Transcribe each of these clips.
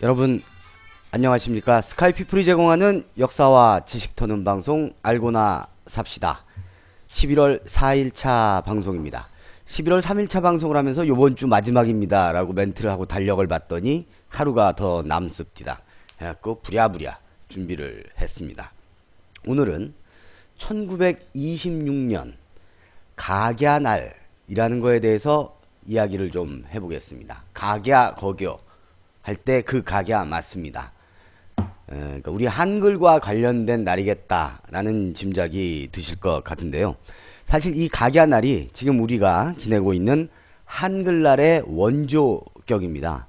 여러분 안녕하십니까. 스카이피플이 제공하는 역사와 지식 터는 방송 알고나 삽시다. 11월 4일차 방송입니다. 11월 3일차 방송을 하면서 요번주 마지막입니다 라고 멘트를 하고 달력을 봤더니 하루가 더 남습디다 해갖고 부랴부랴 준비를 했습니다. 오늘은 1926년 각야날이라는 거에 대해서 이야기를 좀 해보겠습니다. 각야 거교 할 때 그 각야 맞습니다. 그러니까 우리 한글과 관련된 날이겠다라는 짐작이 드실 것 같은데요. 사실 이 각야날이 지금 우리가 지내고 있는 한글날의 원조격입니다.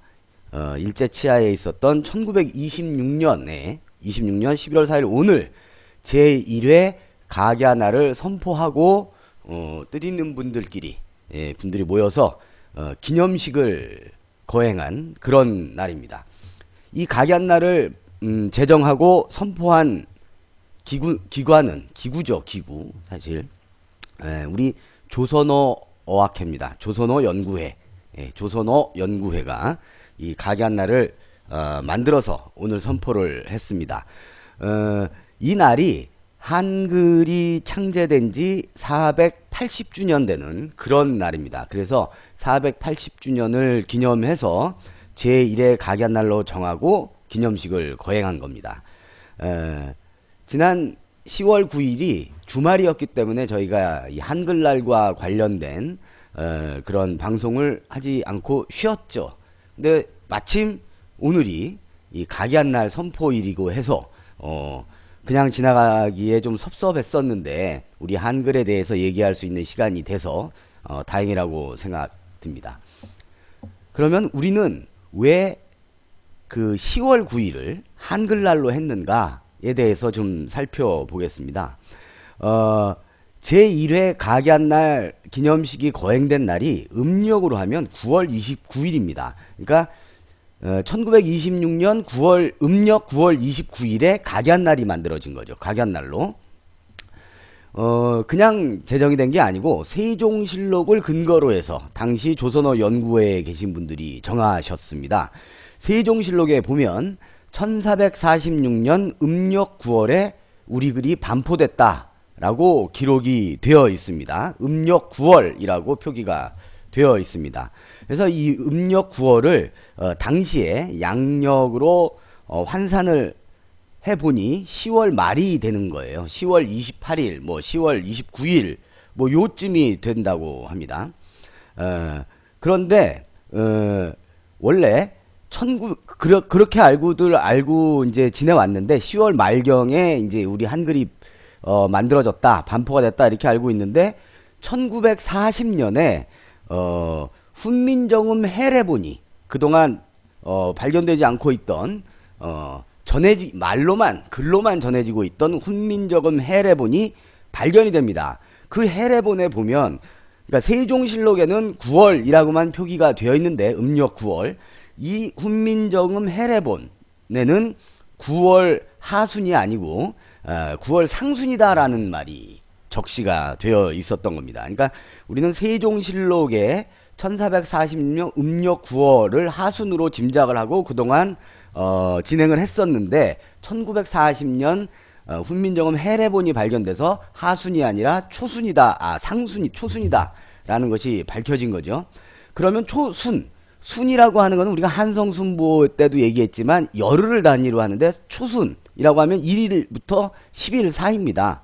일제치하에 있었던 1926년에 11월 4일 오늘 제1회 각야날을 선포하고 뜻있는 분들끼리 분들이 모여서 기념식을 거행한 그런 날입니다. 이 각야날을 제정하고 선포한 기구죠. 기구 사실 우리 조선어 어학회입니다. 조선어 연구회, 조선어 연구회가 이 각야날을 만들어서 오늘 선포를 했습니다. 이 날이 한글이 창제된 지 480주년 되는 그런 날입니다. 그래서 480주년을 기념해서 제1회 각야날로 정하고 기념식을 거행한 겁니다. 지난 10월 9일이 주말이었기 때문에 저희가 이 한글날과 관련된 그런 방송을 하지 않고 쉬었죠. 근데 마침 오늘이 이 각야날 선포일이고 해서 그냥 지나가기에 좀 섭섭했었는데 우리 한글에 대해서 얘기할 수 있는 시간이 돼서 다행이라고 생각됩니다. 그러면 우리는 왜 그 10월 9일을 한글날로 했는가에 대해서 좀 살펴보겠습니다. 제1회 각야날 기념식이 거행된 날이 음력으로 하면 9월 29일입니다. 그러니까 1926년 음력 9월 29일에 각야날이 만들어진 거죠. 각야날로. 그냥 제정이 된 게 아니고 세종실록을 근거로 해서 당시 조선어 연구회에 계신 분들이 정하셨습니다. 세종실록에 보면 1446년 음력 9월에 우리 글이 반포됐다라고 기록이 되어 있습니다. 음력 9월이라고 표기가 되어 있습니다. 그래서 이 음력 9월을 당시에 양력으로 환산을 해보니 10월 말이 되는 거예요. 10월 28일, 뭐 10월 29일, 뭐 요쯤이 된다고 합니다. 그런데 원래 그렇게 알고 이제 지내왔는데 10월 말경에 이제 우리 한글이 만들어졌다, 반포가 됐다 이렇게 알고 있는데 1940년에 훈민정음 해례본이 그동안 발견되지 않고 있던 글로만 전해지고 있던 훈민정음 해례본이 발견이 됩니다. 그 해례본에 보면 그러니까 세종실록에는 9월이라고만 표기가 되어 있는데 음력 9월 이 훈민정음 해례본에는 9월 하순이 아니고 9월 상순이다라는 말이 적시가 되어 있었던 겁니다. 그러니까 우리는 세종실록에 1440년 음력 9월을 하순으로 짐작을 하고 그동안 진행을 했었는데 1940년 훈민정음 해례본이 발견돼서 하순이 아니라 초순이다, 초순이다 라는 것이 밝혀진 거죠. 그러면 순이라고 하는 것은 우리가 한성순보 때도 얘기했지만 열흘을 단위로 하는데 초순이라고 하면 1일부터 10일 사이입니다.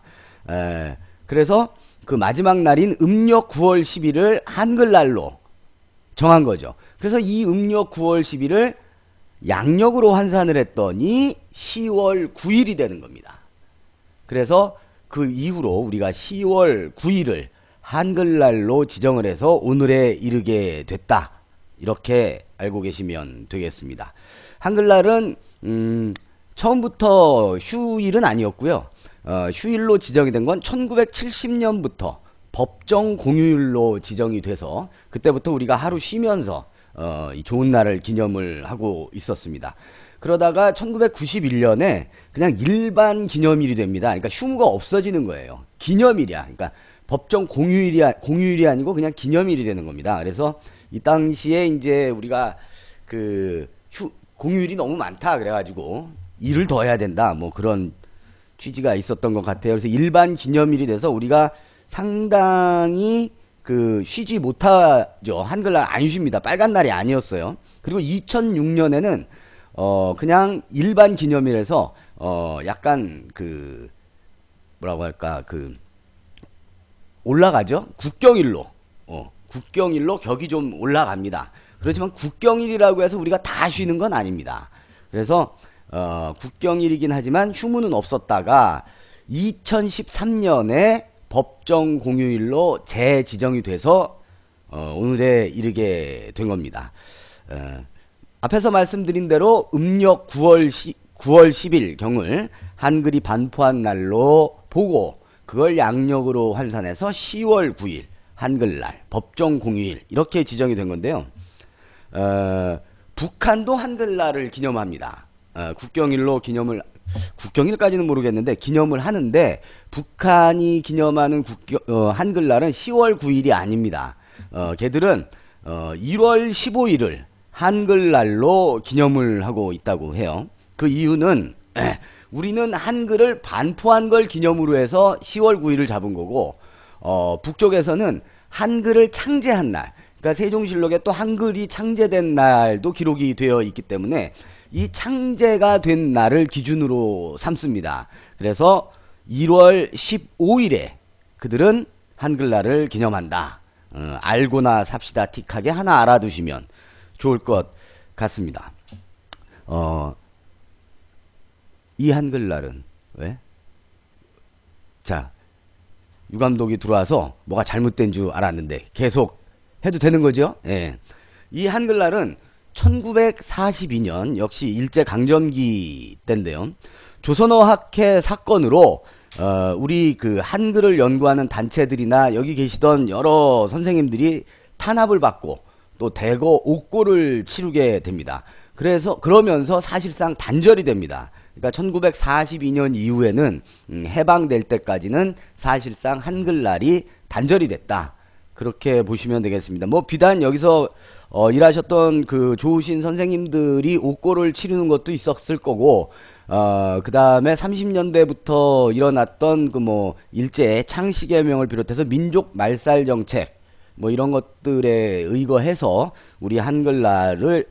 그래서 그 마지막 날인 음력 9월 10일을 한글날로 정한 거죠. 그래서 이 음력 9월 10일을 양력으로 환산을 했더니 10월 9일이 되는 겁니다. 그래서 그 이후로 우리가 10월 9일을 한글날로 지정을 해서 오늘에 이르게 됐다. 이렇게 알고 계시면 되겠습니다. 한글날은 처음부터 휴일은 아니었고요. 휴일로 지정이 된 건 1970년부터 법정 공휴일로 지정이 돼서 그때부터 우리가 하루 쉬면서 이 좋은 날을 기념을 하고 있었습니다. 그러다가 1991년에 그냥 일반 기념일이 됩니다. 그러니까 휴무가 없어지는 거예요. 기념일이야. 그러니까 법정 공휴일이 아니고 그냥 기념일이 되는 겁니다. 그래서 이 당시에 이제 우리가 그 공휴일이 너무 많다 그래가지고 일을 더 해야 된다 뭐 그런 취지가 있었던 것 같아요. 그래서 일반 기념일이 돼서 우리가 상당히 그 쉬지 못하죠. 한글날 안 쉽니다. 빨간 날이 아니었어요. 그리고 2006년에는 그냥 일반 기념일에서 약간 그 뭐라고 할까 그 올라가죠. 국경일로 격이 좀 올라갑니다. 그렇지만 국경일이라고 해서 우리가 다 쉬는 건 아닙니다. 그래서 국경일이긴 하지만 휴무는 없었다가 2013년에 법정 공휴일로 재지정이 돼서 오늘에 이르게 된 겁니다. 앞에서 말씀드린 대로 음력 9월 10일 경을 한글이 반포한 날로 보고 그걸 양력으로 환산해서 10월 9일 한글날 법정 공휴일 이렇게 지정이 된 건데요. 북한도 한글날을 기념합니다. 국경일까지는 모르겠는데 기념을 하는데 북한이 기념하는 한글날은 10월 9일이 아닙니다. 걔들은 1월 15일을 한글날로 기념을 하고 있다고 해요. 그 이유는 우리는 한글을 반포한 걸 기념으로 해서 10월 9일을 잡은 거고 북쪽에서는 한글을 창제한 날, 그러니까 세종실록에 또 한글이 창제된 날도 기록이 되어 있기 때문에 이 창제가 된 날을 기준으로 삼습니다. 그래서 1월 15일에 그들은 한글날을 기념한다. 알고나 삽시다 틱하게 하나 알아두시면 좋을 것 같습니다. 이 한글날은 왜? 자, 유감독이 들어와서 뭐가 잘못된 줄 알았는데 계속 해도 되는 거죠? 예. 이 한글날은 1942년 역시 일제강점기 때인데요. 조선어학회 사건으로 우리 그 한글을 연구하는 단체들이나 여기 계시던 여러 선생님들이 탄압을 받고 또 대거 옥고를 치르게 됩니다. 그러면서 사실상 단절이 됩니다. 그러니까 1942년 이후에는 해방될 때까지는 사실상 한글날이 단절이 됐다. 그렇게 보시면 되겠습니다. 뭐 비단 여기서 일하셨던 그 좋으신 선생님들이 옥고를 치르는 것도 있었을 거고 그 다음에 30년대부터 일어났던 그 뭐 일제 창씨개명을 비롯해서 민족 말살 정책 뭐 이런 것들에 의거해서 우리 한글날을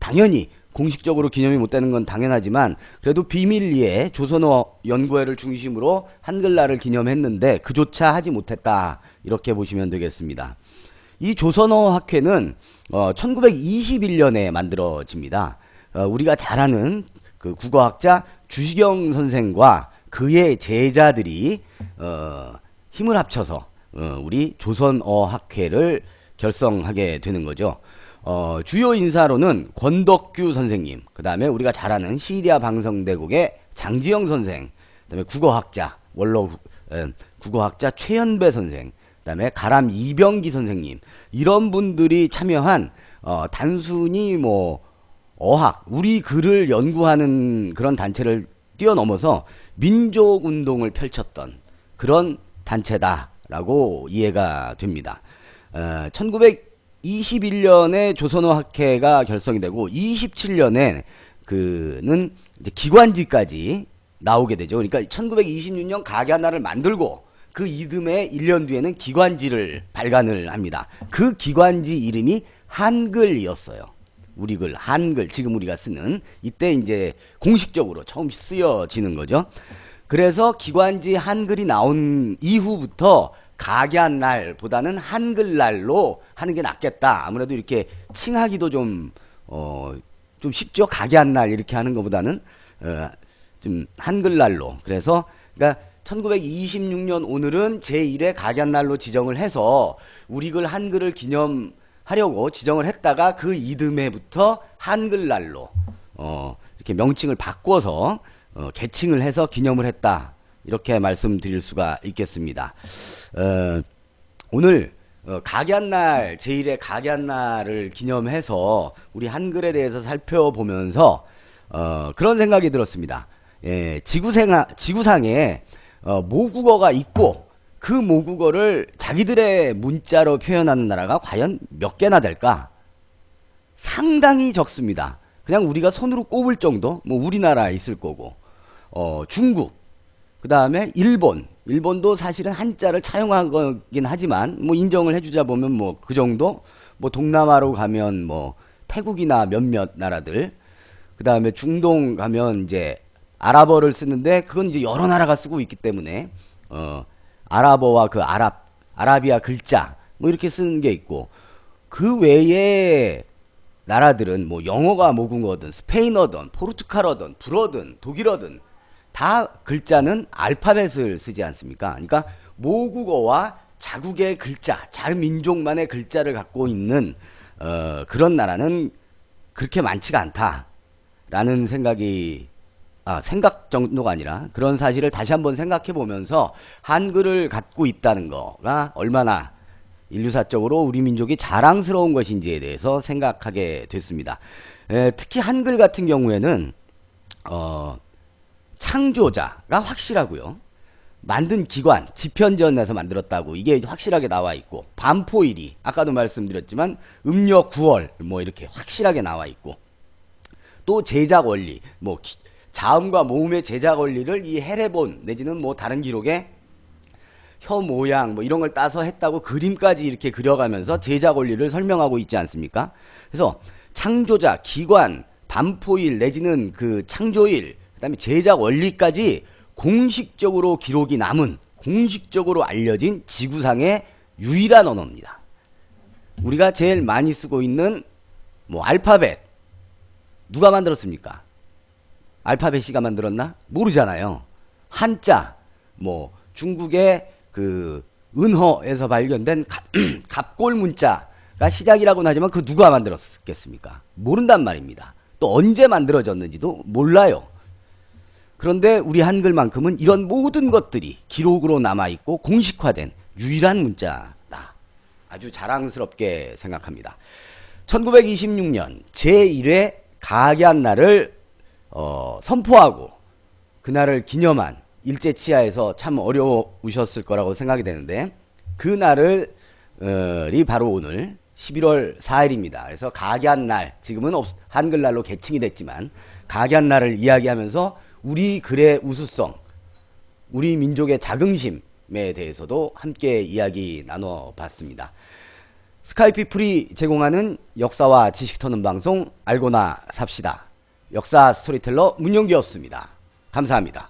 당연히 공식적으로 기념이 못 되는 건 당연하지만 그래도 비밀리에 조선어 연구회를 중심으로 한글날을 기념했는데 그조차 하지 못했다. 이렇게 보시면 되겠습니다. 이 조선어 학회는 1921년에 만들어집니다. 우리가 잘 아는 그 국어학자 주시경 선생과 그의 제자들이 힘을 합쳐서 우리 조선어 학회를 결성하게 되는 거죠. 주요 인사로는 권덕규 선생님, 그 다음에 우리가 잘 아는 시리아 방성대국의 장지영 선생, 그 다음에 국어학자, 국어학자 최연배 선생, 그 다음에 가람 이병기 선생님, 이런 분들이 참여한, 단순히 뭐, 우리 글을 연구하는 그런 단체를 뛰어넘어서 민족운동을 펼쳤던 그런 단체다라고 이해가 됩니다. 1921년에 조선어학회가 결성이 되고 27년에 그는 이제 기관지까지 나오게 되죠. 그러니까 1926년 각야날을 만들고 그 이듬해 1년 뒤에는 기관지를 발간을 합니다. 그 기관지 이름이 한글이었어요. 우리 글, 한글, 지금 우리가 쓰는 이때 이제 공식적으로 처음 쓰여지는 거죠. 그래서 기관지 한글이 나온 이후부터 각야날보다는 한글날로 하는 게 낫겠다. 아무래도 이렇게 칭하기도 좀 쉽죠. 각야날 이렇게 하는 것보다는 좀 한글날로. 그래서 그러니까 1926년 오늘은 제1회 각야날로 지정을 해서 우리 글 한글을 기념하려고 지정을 했다가 그 이듬해부터 한글날로 이렇게 명칭을 바꿔서 개칭을 해서 기념을 했다. 이렇게 말씀드릴 수가 있겠습니다. 오늘 각야날 제1회 각야날을 기념해서 우리 한글에 대해서 살펴보면서 그런 생각이 들었습니다. 예, 지구상에 모국어가 있고 그 모국어를 자기들의 문자로 표현하는 나라가 과연 몇 개나 될까? 상당히 적습니다. 그냥 우리가 손으로 꼽을 정도, 뭐 우리나라 있을 거고, 중국, 그 다음에 일본도 사실은 한자를 차용한 거긴 하지만 뭐 인정을 해주자 보면 뭐 그 정도, 뭐 동남아로 가면 뭐 태국이나 몇몇 나라들, 그 다음에 중동 가면 이제 아랍어를 쓰는데 그건 이제 여러 나라가 쓰고 있기 때문에 아랍어와 그 아라비아 글자 뭐 이렇게 쓰는 게 있고, 그 외에 나라들은 뭐 영어가 모국어든 스페인어든 포르투갈어든 불어든 독일어든 다 글자는 알파벳을 쓰지 않습니까? 그러니까 모국어와 자국의 글자, 자민족만의 글자를 갖고 있는 그런 나라는 그렇게 많지가 않다라는 생각이, 생각 정도가 아니라 그런 사실을 다시 한번 생각해 보면서 한글을 갖고 있다는 거가 얼마나 인류사적으로 우리 민족이 자랑스러운 것인지에 대해서 생각하게 됐습니다. 특히 한글 같은 경우에는 창조자가 확실하고요. 만든 기관, 집현전에서 만들었다고 이게 확실하게 나와 있고, 반포일이 아까도 말씀드렸지만 음력 9월 뭐 이렇게 확실하게 나와 있고, 또 제작 원리, 뭐 자음과 모음의 제작 원리를 이 해례본 내지는 뭐 다른 기록에 혀 모양 뭐 이런 걸 따서 했다고 그림까지 이렇게 그려가면서 제작 원리를 설명하고 있지 않습니까? 그래서 창조자, 기관, 반포일 내지는 그 창조일, 그 다음에 제작 원리까지 공식적으로 기록이 남은, 공식적으로 알려진 지구상의 유일한 언어입니다. 우리가 제일 많이 쓰고 있는 뭐 알파벳 누가 만들었습니까? 알파벳이가 만들었나? 모르잖아요. 한자, 뭐 중국의 그 은허에서 발견된 갑골 문자가 시작이라고는 하지만 그 누가 만들었겠습니까? 모른단 말입니다. 또 언제 만들어졌는지도 몰라요. 그런데 우리 한글만큼은 이런 모든 것들이 기록으로 남아있고 공식화된 유일한 문자다. 아주 자랑스럽게 생각합니다. 1926년 제1회 가견날을 선포하고 그날을 기념한 일제치하에서 참 어려우셨을 거라고 생각이 되는데, 그날이 바로 오늘 11월 4일입니다. 그래서 가견날, 지금은 한글날로 개칭이 됐지만 가견날을 이야기하면서 우리 글의 우수성, 우리 민족의 자긍심에 대해서도 함께 이야기 나눠봤습니다. 스카이피플이 제공하는 역사와 지식 터는 방송 알고나 삽시다. 역사 스토리텔러 문용기였습니다. 감사합니다.